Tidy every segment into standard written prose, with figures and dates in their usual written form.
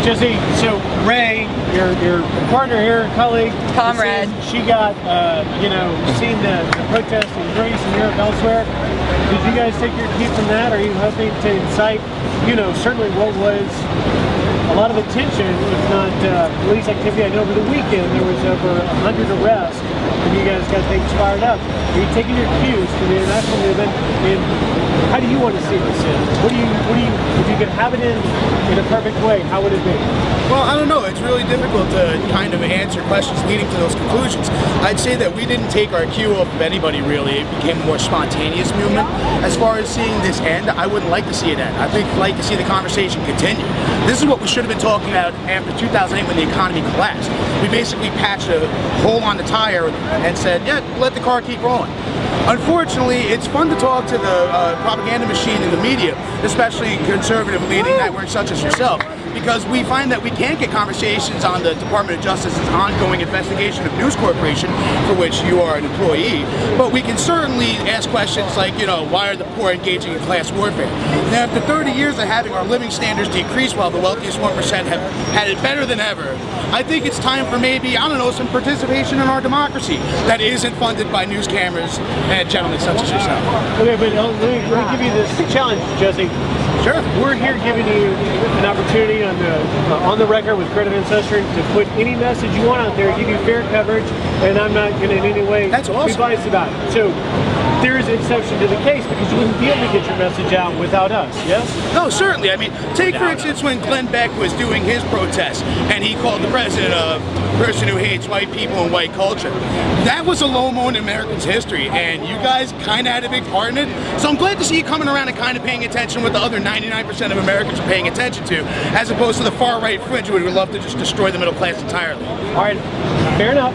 Jesse, so Ray, your partner here, colleague, comrade, she got, you know, seen the protest in Greece and Europe, elsewhere. Did you guys take your cue from that? Are you hoping to incite, you know, certainly what was a lot of attention, if not police activity? I know over the weekend there was over 100 arrests, and you guys got things fired up. Are you taking your cues from the international movement? And how do you want to see this in? What do you, if you could have it in a perfect way, how would it be? Well, I don't know. It's really difficult to kind of answer questions leading to those conclusions. I'd say that we didn't take our cue off of anybody, really. It became a more spontaneous movement. As far as seeing this end, I wouldn't like to see it end. I'd like to see the conversation continue. This is what we should have been talking about after 2008 when the economy collapsed. We basically patched a hole on the tire and said, yeah, let the car keep rolling. Unfortunately, it's fun to talk to the propaganda machine in the media, especially conservative leading networks such as yourself, because we find that we can't get conversations on the Department of Justice's ongoing investigation of News Corporation, for which you are an employee, but we can certainly ask questions like, you know, why are the poor engaging in class warfare? Now, after 30 years of having our living standards decrease while the wealthiest 1% have had it better than ever, I think it's time for maybe, I don't know, some participation in our democracy that isn't funded by news cameras and gentlemen such as yourself. Okay, but let me give you this challenge, Jesse. Sure. We're here giving you an opportunity on the record with Creative Ancestry to put any message you want out there, give you fair coverage, and I'm not going to in any way be biased about it. So there is an exception to the case because you wouldn't be able to get your message out without us, yes? No, certainly. I mean, take for instance when Glenn Beck was doing his protest and he called the president a person who hates white people and white culture. That was a low moment in Americans' history, and you guys kind of had a big part in it. So I'm glad to see you coming around and kind of paying attention what the other 99% of Americans are paying attention to, as opposed to the far-right fringe who would love to just destroy the middle class entirely. All right, fair enough.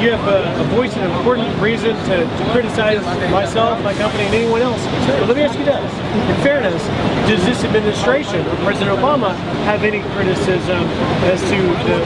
You have a voice and an important reason to criticize myself, my company, and anyone else. But let me ask you this. In fairness, does this administration, or President Obama, have any criticism as to the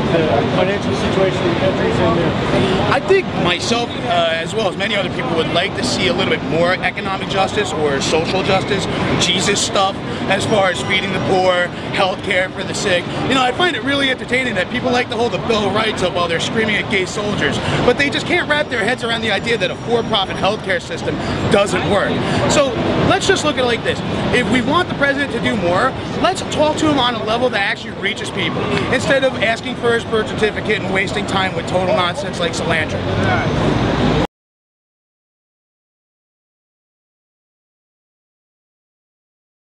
financial situation the country's in now? I think myself, as well as many other people, would like to see a little bit more economic justice or social justice, Jesus stuff, as far as feeding the poor, health care for the sick. You know, I find it really entertaining that people like to hold the Bill of Rights up while they're screaming at gay soldiers, but they just can't wrap their heads around the idea that a for-profit healthcare system doesn't work. So let's just look at it like this. If we want the president to do more, let's talk to him on a level that actually reaches people, instead of asking for his birth certificate and wasting time with total nonsense like cilantro.